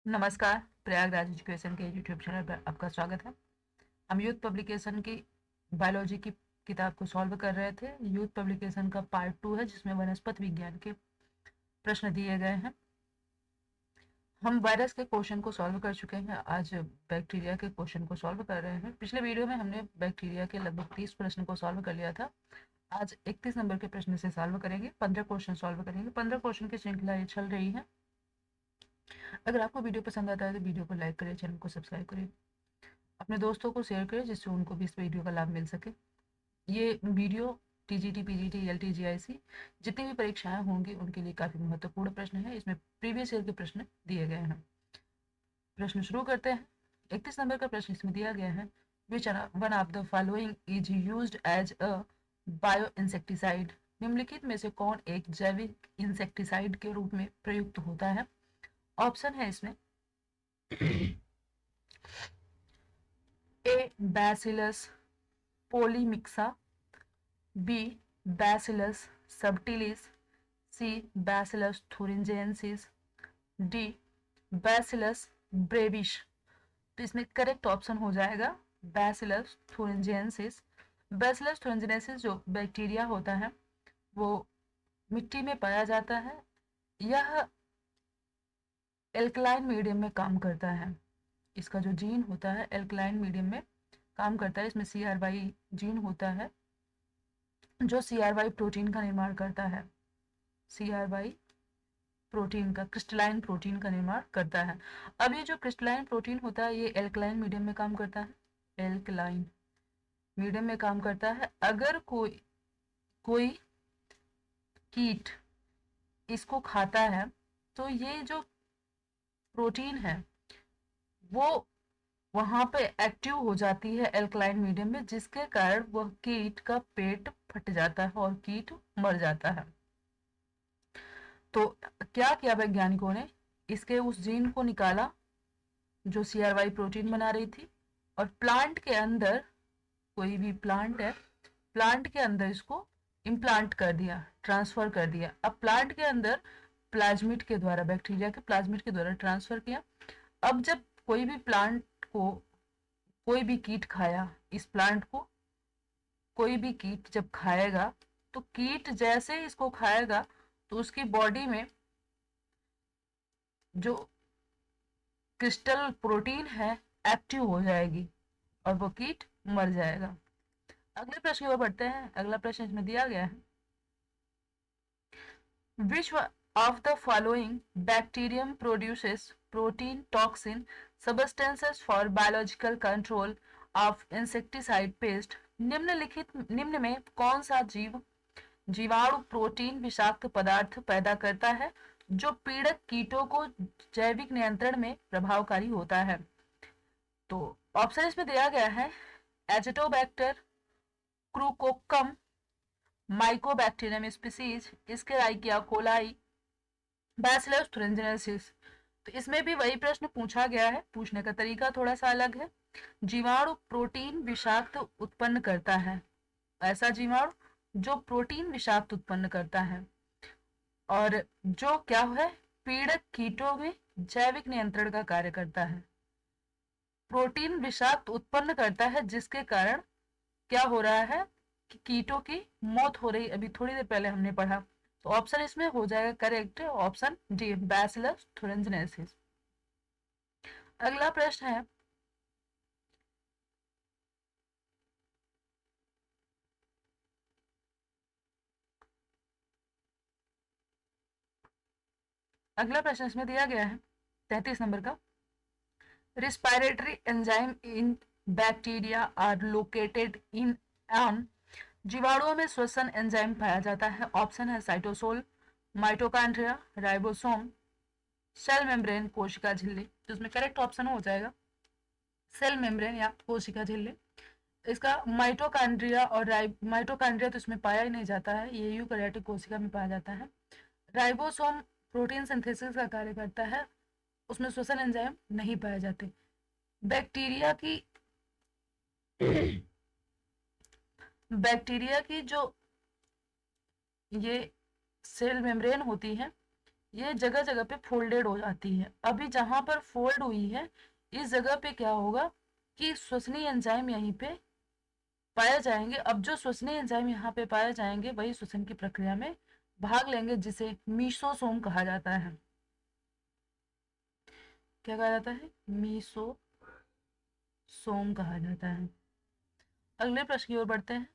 नमस्कार। प्रयागराज एजुकेशन के YouTube channel पर आपका स्वागत है। हम यूथ पब्लिकेशन की बायोलॉजी की किताब को सॉल्व कर रहे थे। यूथ पब्लिकेशन का पार्ट 2 है, जिसमें वनस्पति विज्ञान के प्रश्न दिए गए हैं। हम वायरस के क्वेश्चन को सॉल्व कर चुके हैं। आज बैक्टीरिया के क्वेश्चन को सॉल्व कर रहे हैं। पिछले वीडियो में हमने बैक्टीरिया के लगभग 30 प्रश्न को सॉल्व कर लिया था। आज 31 नंबर के प्रश्न से सॉल्व करेंगे। 15 क्वेश्चन सॉल्व करेंगे। 15 क्वेश्चन की श्रृंखला ये चल रही है। अगर आपको वीडियो पसंद आता है तो वीडियो को लाइक करें, चैनल को सब्सक्राइब करें, अपने दोस्तों को शेयर करें, जिससे उनको भी इस वीडियो का लाभ मिल सके। ये video TGT, PGT, LT, GIC जितनी भी परीक्षाएं होंगी उनके लिए काफी महत्वपूर्ण प्रश्न है। इसमें प्रीवियस ईयर के प्रश्न दिए गए हैं। प्रश्न शुरू करते हैं। 31 नंबर का प्रश्न इसमें दिया गया है। Which one of the following is used as a bio insecticide. निम्नलिखित में से कौन एक जैविक इंसेक्टिसाइड के रूप में प्रयुक्त होता है? ऑप्शन है इसमें ए बैसिलस पोलीमिक्सा, बी बैसिलस सबटिलिस, सी बैसिलस thuringiensis, डी बैसिलस ब्रेविश। तो इसमें करेक्ट ऑप्शन हो जाएगा बैसिलस thuringiensis। बैसिलस thuringiensis जो बैक्टीरिया होता है वो मिट्टी में पाया जाता है। यह एल्कलाइन मीडियम में काम करता है। इसका जो जीन होता है एल्कलाइन मीडियम में काम करता है। इसमें CRY जीन होता है जो CRY प्रोटीन का निर्माण करता है। CRY प्रोटीन का, क्रिस्टलाइन प्रोटीन का निर्माण करता है। अब ये जो क्रिस्टलाइन प्रोटीन होता है ये एल्कलाइन मीडियम में काम करता है। एल्कलाइन मीडियम में काम करता है। अगर कोई कोई कीट इसको खाता है तो ये जो प्रोटीन है वो वहां पे एक्टिव हो जाती है एल्कलाइन मीडियम में, जिसके कारण वह कीट का पेट फट जाता है और कीट मर जाता है। तो क्या किया वैज्ञानिकों ने, इसके उस जीन को निकाला जो CRY प्रोटीन बना रही थी, और प्लांट के अंदर, कोई भी प्लांट है, प्लांट के अंदर इसको इम्प्लांट कर दिया, ट्रांसफर कर दिया। अब प्लांट के अंदर प्लाज्मिड के द्वारा, बैक्टीरिया के प्लाज्मिड के द्वारा ट्रांसफर किया। अब जब कोई भी प्लांट को कोई भी कीट खाया, इस प्लांट को कोई भी कीट जब खाएगा तो कीट जैसे इसको खाएगा तो उसकी बॉडी में जो क्रिस्टल प्रोटीन है एक्टिव हो जाएगी और वो कीट मर जाएगा। अगले प्रश्न की ओर बढ़ते हैं। अगला प्रश्न इसमें दिया गया है। Which of the following bacterium produces protein toxin substances for biological control of insecticide paste. निम्न में कौन सा जीवाणु प्रोटीन विषाक्त पदार्थ पैदा करता है जो पीड़क कीटों को जैविक नियंत्रण में प्रभावकारी होता है? तो ऑप्शन इसमें दिया गया है Azotobacter, chroococcum, Mycobacterium species, Escherichia coli, Bacillus thuringiensis। तो इसमें भी वही प्रश्न पूछा गया है, पूछने का तरीका थोड़ा सा अलग है। जीवाणु प्रोटीन विषाक्त उत्पन्न करता है, ऐसा जीवाणु जो प्रोटीन विषाक्त उत्पन्न करता है और जो क्या है, पीड़क कीटों में जैविक नियंत्रण का कार्य करता है। प्रोटीन विषाक्त उत्पन्न करता है जिसके कारण क्या हो रहा है कि कीटों की मौत हो रही। अभी थोड़ी देर पहले हमने पढ़ा। तो ऑप्शन इसमें हो जाएगा correct, option D bacillus thuringiensis। अगला प्रश्न है। अगला प्रश्न इसमें दिया गया है 33 नंबर का। Respiratory enzyme in bacteria are located in on. जीवाणुओं में श्वसन एंजाइम पाया जाता है। ऑप्शन है cytosol, mitochondria, ribosome, cell membrane, कोशिका झिल्ली। तो इसमें करेक्ट ऑप्शन हो जाएगा सेल मेम्ब्रेन या कोशिका झिल्ली। इसका माइटोकॉन्ड्रिया और माइटोकॉन्ड्रिया तो इसमें पाया ही नहीं जाता है, ये यूकैरियोटिक कोशिका में पाया जाता है। राइबोसोम प्रोटीन सिंथेसिस का कार्य करता है, उसमें श्वसन एंजाइम नहीं पाए जाते। बैक्टीरिया की बैक्टीरिया की जो ये सेल मेम्ब्रेन होती है, ये जगह जगह पे फोल्डेड हो जाती है। अभी जहां पर फोल्ड हुई है इस जगह पे क्या होगा कि श्वसनीय एंजाइम यहीं पे पाए जाएंगे। अब जो श्वसनीय एंजाइम यहाँ पे पाए जाएंगे वही श्वसन की प्रक्रिया में भाग लेंगे, जिसे मीसोसोम कहा जाता है। क्या कहा जाता है? मीसोसोम कहा जाता है। अगले प्रश्न की ओर बढ़ते हैं।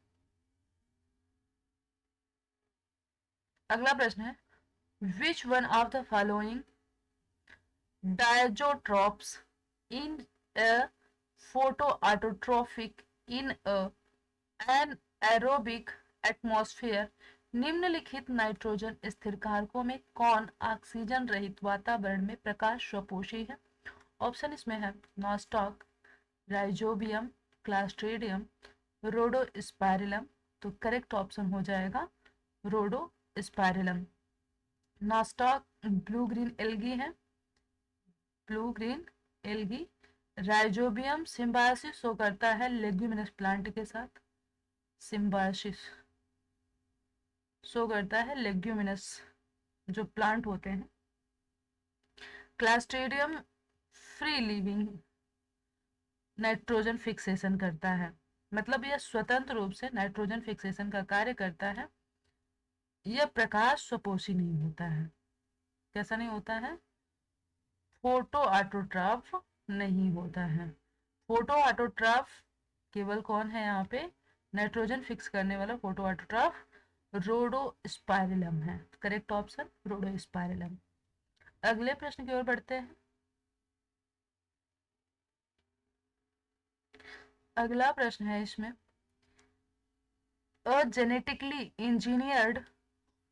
अगला प्रश्न है, which one of the following diazotrophs in a photoautotropic in an aerobic atmosphere, निम्नलिखित नाइट्रोजन स्थिरकारकों में कौन ऑक्सीजन रहित वातावरण में प्रकाश स्वपोषी है? ऑप्शन इसमें है नॉस्टॉक, राइजोबियम, क्लास्ट्रीडियम, रोडोस्पाइरिलम। तो करेक्ट ऑप्शन हो जाएगा रोडोस्पाइरिलम। नॉस्टॉक ब्लू ग्रीन एल्गी है, blue green algae. Rhizobium symbiosis show करता है लेग्यूमिनस प्लांट के साथ, सिम्बायोसिस शो करता है लेग्यूमिनस जो प्लांट होते हैं। Clostridium free living nitrogen fixation करता है, मतलब यह स्वतंत्र रूप से नाइट्रोजन फिक्सेशन का कार्य करता है। यह प्रकाश स्वपोषी नहीं होता है। कैसा नहीं होता है? फोटो ऑटोट्रॉफ नहीं होता है। फोटो ऑटोट्रॉफ केवल कौन है यहाँ पे? नाइट्रोजन फिक्स करने वाला फोटो ऑटोट्रॉफ रोडोस्पाइरिलम है। Correct option Rhodospirillum. अगले प्रश्न की ओर बढ़ते हैं। अगला प्रश्न है इसमें, a genetically engineered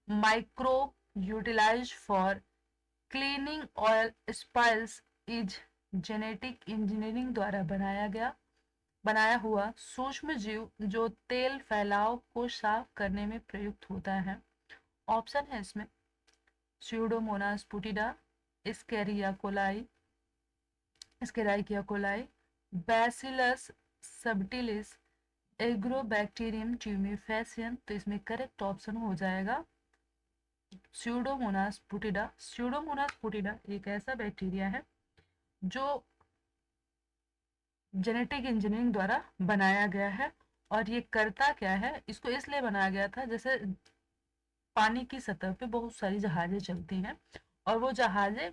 microbe utilised for cleaning oil spills is genetic engineering द्वारा बनाया हुआ सूक्ष्म जीव जो तेल फैलाव को साफ करने में प्रयुक्त होता है। ऑप्शन है इसमें Pseudomonas putida, Escherichia coli, Escherichia coli, Bacillus subtilis, Agrobacterium tumefaciens. तो इसमें करेक्ट ऑप्शन हो जाएगा स्यूडोमोनास पुटिडा। स्यूडोमोनास पुटिडा एक ऐसा बैक्टीरिया है जो जेनेटिक इंजीनियरिंग द्वारा बनाया गया है। और ये करता क्या है? इसको इसलिए बनाया गया था, जैसे पानी की सतह पे बहुत सारी जहाजें चलती हैं और वो जहाजें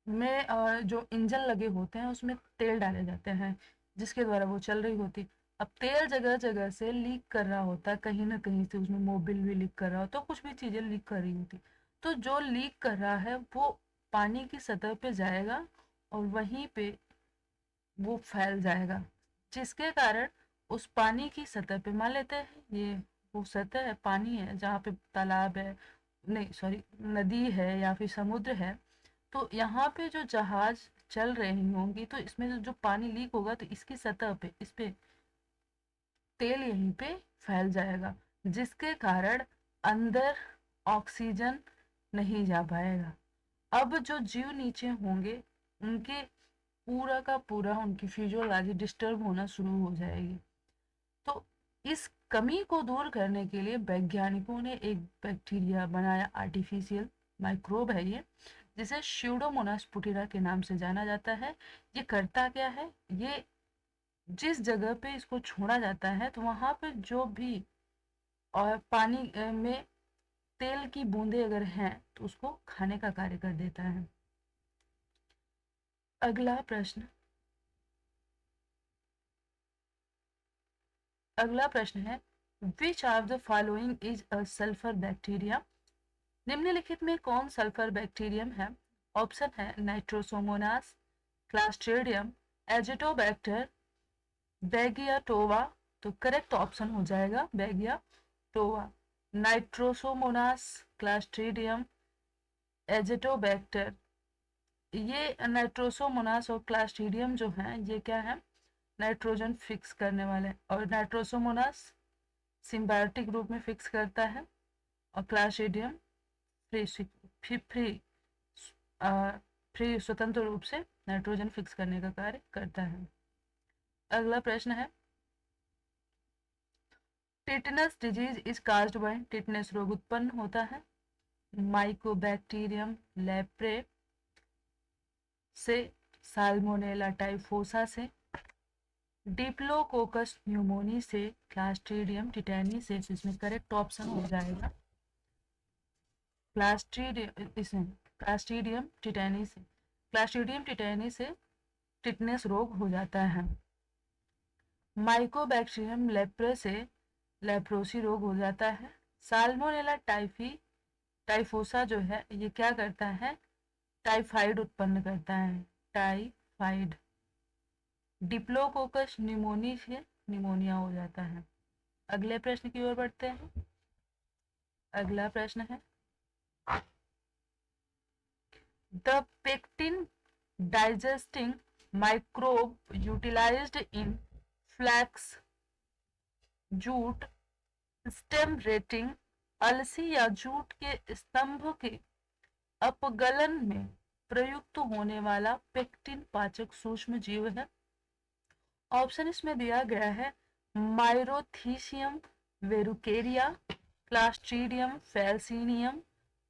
में जो इंजन लगे होते हैं उसमें तेल डाले जाते हैं जिसके द्वारा वो चल रही होती। अब तेल जगह जगह से लीक कर रहा होता है, कहीं ना कहीं से उसमें मोबिल भी लीक कर रहा होता है, कुछ भी चीजें लीक कर रही होती। तो जो लीक कर रहा है वो पानी की सतह पे जाएगा और वहीं पे वो फैल जाएगा, जिसके कारण उस पानी की सतह पे, मान लेते हैं ये वो सतह है, पानी है जहाँ पे तालाब है, नहीं सॉरी नदी है या फिर समुद्र है। तो यहाँ पे जो जहाज चल रही होंगी तो इसमें जो पानी लीक होगा तो इसकी सतह पे इस पे तेल यहीं पे फैल जाएगा, जिसके कारण अंदर ऑक्सीजन नहीं जा पाएगा। अब जो जीव नीचे होंगे उनके पूरा का पूरा उनकी फिजियोलॉजी डिस्टर्ब होना शुरू हो जाएगी। तो इस कमी को दूर करने के लिए वैज्ञानिकों ने एक बैक्टीरिया बनाया, आर्टिफिशियल माइक्रोब है ये, जिसे स्यूडोमोनास पुटिरा के नाम से जाना जाता है। ये करता क्या है? ये जिस जगह पे इसको छोड़ा जाता है तो वहां पे जो भी और पानी में तेल की बूंदे अगर हैं तो उसको खाने का कार्य कर देता है। अगला प्रश्न अगला प्रश्न है, which of the following is a sulphur bacteria? निम्नलिखित में कौन सल्फर बैक्टीरियम है? ऑप्शन है नाइट्रोसोमोनास, क्लास्ट्रीडियम, एजिटोबैक्टर, बैगियाटोवा। तो करेक्ट ऑप्शन हो जाएगा बैगियाटोवा। नाइट्रोसोमोनास, क्लास्ट्रीडियम, एजिटोबैक्टर, ये नाइट्रोसोमोनास और क्लास्ट्रीडियम जो हैं ये क्या है? नाइट्रोजन फिक्स करने वाले। और नाइट्रोसोमोनास सिम्बायोटिक रूप में फिक्स करता है और क्लास्ट्रीडियम फ्री फ्री फ्री स्वतंत्र रूप से नाइट्रोजन फिक्स करने का कार्य करता है। अगला प्रश्न है, tetanus disease is caused by, tetanus रोग उत्पन्न होता है माइकोबैक्टीरियम लेप्रे से, साल्मोनेला टाइफोसा से, डिप्लोकोकस न्यूमोनी से, क्लास्ट्रीडियम टिटेनी से। इसमें करेक्ट ऑप्शन हो जाएगा क्लास्ट्रीडियम टिटेनी से। क्लास्ट्रीडियम टिटेनी से टिटनेस रोग हो जाता है। माइकोबैक्टीरियम लेप्रे से लेप्रोसी रोग हो जाता है। साल्मोनेला टाइफोसा जो है ये क्या करता है, टाइफाइड उत्पन्न करता है, टाइफाइड। डिप्लोकोकस न्यूमोनी से निमोनिया हो जाता है। अगले प्रश्न की ओर बढ़ते हैं। अगला प्रश्न है, the pectin digesting microbe utilized in flax, jute, stem retting, अलसी या जूट के स्तंभ के अपगलन में प्रयुक्त होने वाला पेक्टिन पाचक सूक्ष्म जीव है। ऑप्शन इसमें दिया गया है माइरोथीसियम वेरुकेरिया, क्लास्ट्रीडियम फैल्सीनियम,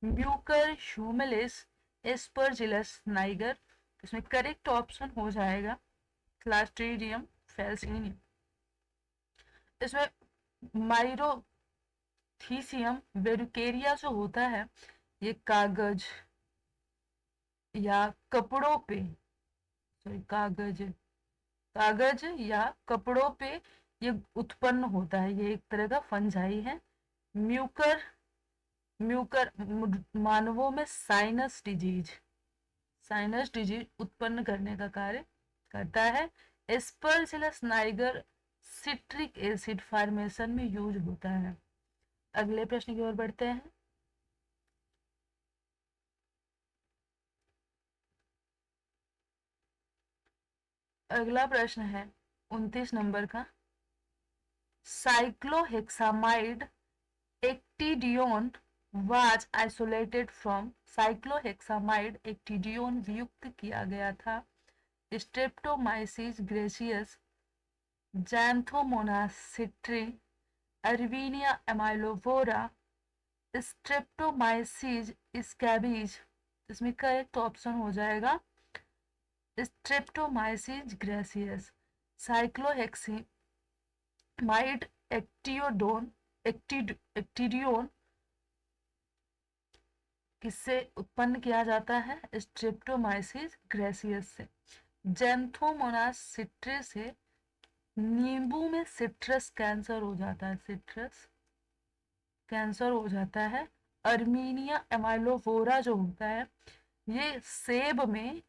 म्यूकर ह्यूमिलिस, एस्परजिलस नाइगर। इसमें करेक्ट ऑप्शन हो जाएगा क्लास्ट्रीडियम फैल्सीनियम। इसमें माइरोथीसियम वेरुकेरिया जो होता है ये कागज या कपड़ों पे, कागज या कपड़ों पे ये उत्पन्न होता है, ये एक तरह का फंजाई है। म्यूकर म्यूकर मानवों में साइनस डिजीज उत्पन्न करने का कार्य करता है। Aspergillus Niger citric acid formation में यूज होता है। अगले प्रश्न की ओर बढ़ते हैं। अगला प्रश्न है 29 नंबर का, cycloheximide actidione was isolated from. Cycloheximide actidione वियुक्त किया गया था Streptomyces griseus, Xanthomonas citri, Erwinia amylovora, Streptomyces scabies. इसमें करेक्ट ऑप्शन हो जाएगा स्ट्रेप्टोमाइसिस ग्रेसियस। साइक्लोहेक्सामाइड एक्टिडियोन किससे उत्पन्न किया जाता है, स्ट्रेप्टोमाइसिस ग्रेसियस से। जैंथोमोनास सिट्रे से नींबू में सिट्रस कैंसर हो जाता है, अर्मीनिया एमाइलोवोरा जो होता है ये सेब में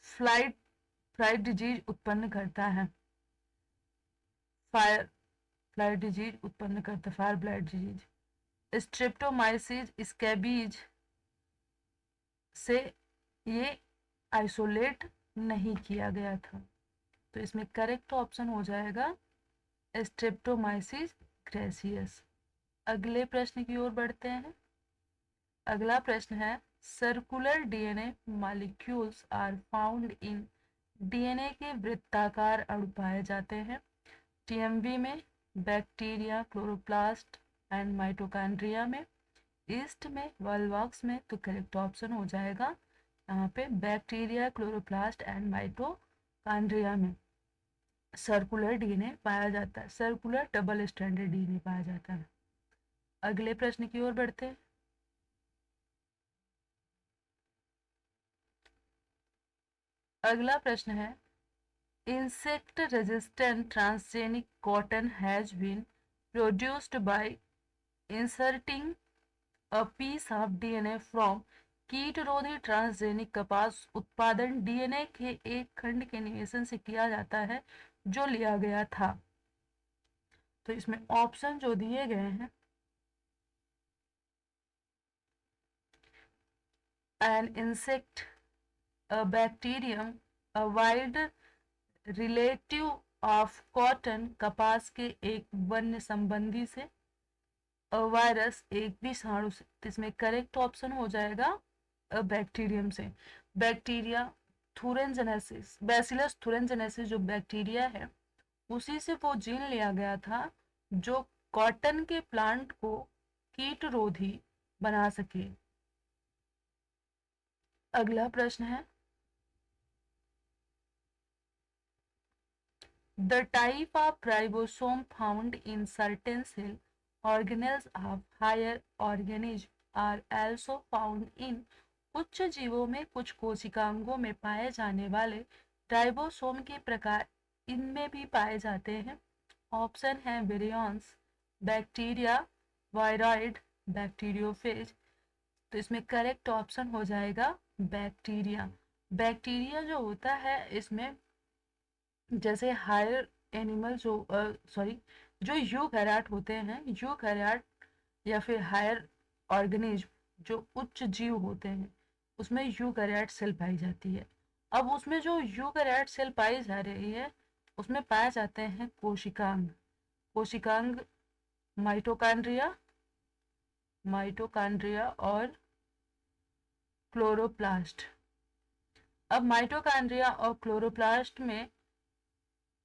फ्लाइट डिजीज उत्पन्न करता है, fire blight disease. Streptomyces scabies से ये आइसोलेट नहीं किया गया था, तो इसमें करेक्ट ऑप्शन हो जाएगा स्ट्रेप्टोमाइसिस ग्रेसियस। अगले प्रश्न की ओर बढ़ते हैं। अगला प्रश्न है, circular DNA molecules are found in. DNA के वृत्ताकार अणु पाए जाते हैं टीएमवी में, बैक्टीरिया, क्लोरोप्लास्ट एंड माइटोकॉन्ड्रिया में, ईस्ट में, वॉल्वॉक्स में। तो करेक्ट ऑप्शन हो जाएगा यहाँ पे बैक्टीरिया, क्लोरोप्लास्ट एंड माइटोकॉन्ड्रिया में सर्कुलर डीएनए पाया जाता है, सर्कुलर डबल स्ट्रैंडेड डीएनए पाया जाता है। अगले प्रश्न की ओर बढ़ते हैं। अगला प्रश्न है, insect resistant transgenic cotton has been produced by inserting a piece of DNA from. कीटरोधी ट्रांसजेनिक कपास उत्पादन डीएनए के एक खंड के निवेशन से किया जाता है जो लिया गया था। तो इसमें ऑप्शन जो दिए गए हैं, an insect, a bacterium, a wild relative of cotton, कपास के एक वन्य संबंधी से, अ वायरस एक विषाणु से। इसमें करेक्ट ऑप्शन हो जाएगा बैक्टीरियम से। बैक्टीरिया थुरेंजेनेसिस, बैसिलस थुरेंजेनेसिस जो बैक्टीरिया है उसी से वो जीन लिया गया था जो कॉटन के प्लांट को कीटरोधी बना सके। अगला प्रश्न है, the type of ribosome found in certain cell organelles of higher organism are also found in. उच्च जीवों में कुछ कोशिकांगों में पाए जाने वाले राइबोसोम के प्रकार इनमें भी पाए जाते हैं। ऑप्शन है विरियॉन्स, बैक्टीरिया, वायरॉइड, बैक्टीरियोफेज। तो इसमें करेक्ट ऑप्शन हो जाएगा बैक्टीरिया। बैक्टीरिया जो होता है इसमें जैसे हायर एनिमल जो सॉरी जो यूकैरियोट होते हैं, यूकैरियोट या फिर हायर ऑर्गेनिज्म जो उच्च जीव होते हैं उसमें यूकैरियोट सेल पाई जाती है। अब उसमें जो यूकैरियोट सेल पाई जा रही है उसमें पाए जाते हैं कोशिकांग। कोशिकांग माइटोकॉन्ड्रिया, माइटोकॉन्ड्रिया और क्लोरोप्लास्ट। अब माइटोकॉन्ड्रिया और क्लोरोप्लास्ट में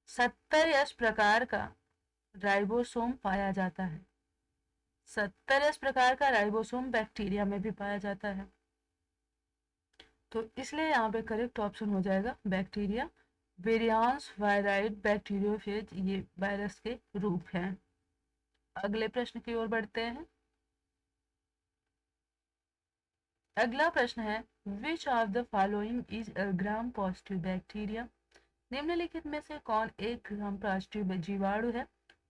70S प्रकार का राइबोसोम पाया जाता है। 70S प्रकार का राइबोसोम बैक्टीरिया में भी पाया जाता है, तो इसलिए यहाँ पे करेक्ट ऑप्शन हो जाएगा बैक्टीरिया। वेरियांस, वायराइड, बैक्टीरियोफेज ये वायरस के रूप हैं। अगले प्रश्न की ओर बढ़ते हैं। अगला प्रश्न है, which of the following is a gram positive bacteria. निम्नलिखित में से कौन एक ग्राम पॉजिटिव जीवाणु है।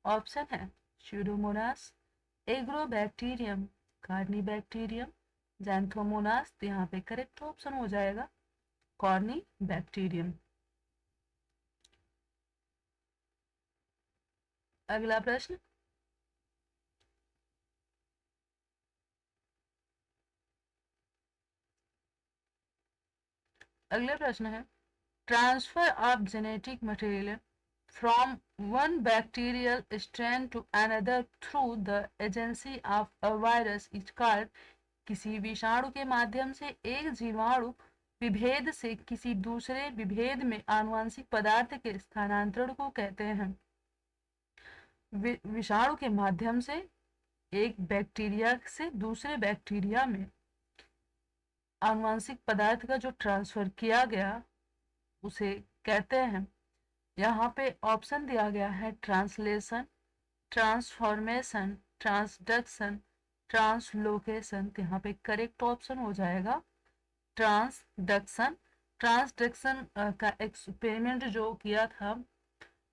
ऑप्शन है स्यूडोमोनास, एग्रोबैक्टीरियम, कार्निबैक्टीरियम, जैंथोमोनास। तो यहाँ पे करेक्ट ऑप्शन हो जाएगा कॉर्निबैक्टीरियम। अगला प्रश्न, अगले प्रश्न है, transfer of genetic material from one bacterial strain to another through the agency of a virus is called. किसी विषाणु के माध्यम से एक जीवाणु विभेद से किसी दूसरे विभेद में आनुवंशिक पदार्थ के स्थानांतरण को कहते हैं। विषाणु के माध्यम से एक बैक्टीरिया से दूसरे बैक्टीरिया में आनुवंशिक पदार्थ का जो ट्रांसफर किया गया उसे कहते हैं। यहाँ पे ऑप्शन दिया गया है ट्रांसलेशन, ट्रांसफॉर्मेशन, ट्रांसडक्शन, ट्रांसलोकेशन। तो यहाँ पे करेक्ट ऑप्शन हो जाएगा ट्रांसडक्शन। ट्रांसडक्शन का एक्सपेरिमेंट जो किया था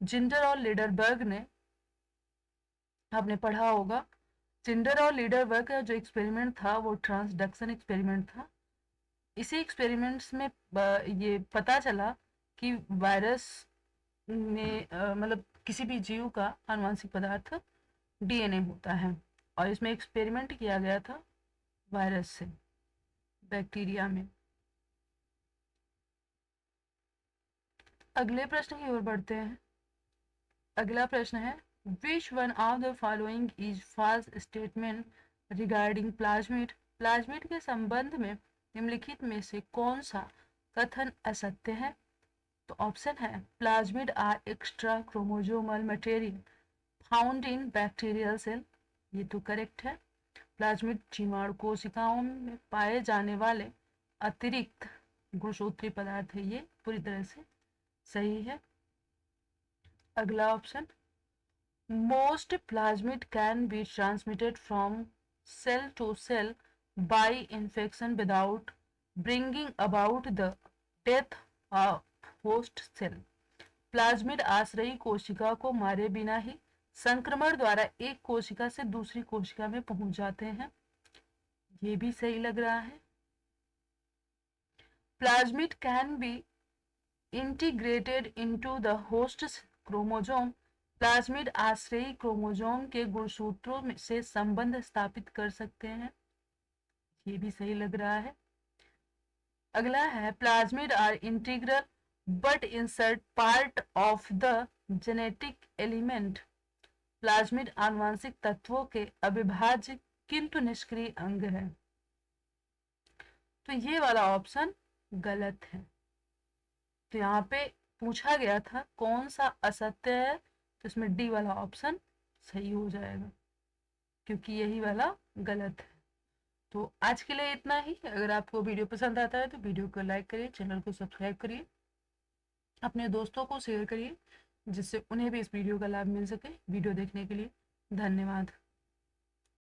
जिंडर और लीडरबर्ग ने, आपने पढ़ा होगा। जिंडर और लीडरबर्ग का जो एक्सपेरिमेंट था वो ट्रांसडक्शन एक्सपेरिमेंट था। इसी एक्सपेरिमेंट्स में ये पता चला कि वायरस में मतलब किसी भी जीव का आनुवंशिक पदार्थ डीएनए होता है, और इसमें एक्सपेरिमेंट किया गया था वायरस से बैक्टीरिया में। अगले प्रश्न की ओर बढ़ते हैं। अगला प्रश्न है, which one of the following is false statement regarding plasmid. Plasmid के संबंध में निम्नलिखित में से कौन सा कथन असत्य है। तो ऑप्शन है plasmid are extra chromosomal material found in bacterial cell. ये तो करेक्ट है। प्लाज्मिड जीवाणु कोशिकाओं में पाए जाने वाले अतिरिक्त गुणसूत्री पदार्थ है, ये पूरी तरह से सही है। अगला option, most plasmid can be transmitted from cell to cell by infection without bringing about the death of host cell. Plasmid आश्रयी कोशिका को मारे बिना ही संक्रमण द्वारा एक कोशिका से दूसरी कोशिका में पहुंच जाते हैं। ये भी सही लग रहा है। Plasmid can be integrated into the host chromosome. Plasmid आश्रयी क्रोमोसोम के गुणसूत्रों से संबंध स्थापित कर सकते हैं। ये भी सही लग रहा है। अगला है, plasmid are integral but insert part of the genetic element. Plasmid आनुवंशिक तत्वों के अविभाज्य किंतु निष्क्रिय अंग है। तो ये वाला ऑप्शन गलत है। तो यहाँ पे पूछा गया था कौन सा असत्य है, तो इसमें डी वाला ऑप्शन सही हो जाएगा, क्योंकि यही वाला गलत है। तो आज के लिए इतना ही। अगर आपको वीडियो पसंद आता है तो वीडियो को लाइक करिए, चैनल को सब्सक्राइब करिए, अपने दोस्तों को शेयर करिए, जिससे उन्हें भी इस वीडियो का लाभ मिल सके। वीडियो देखने के लिए धन्यवाद।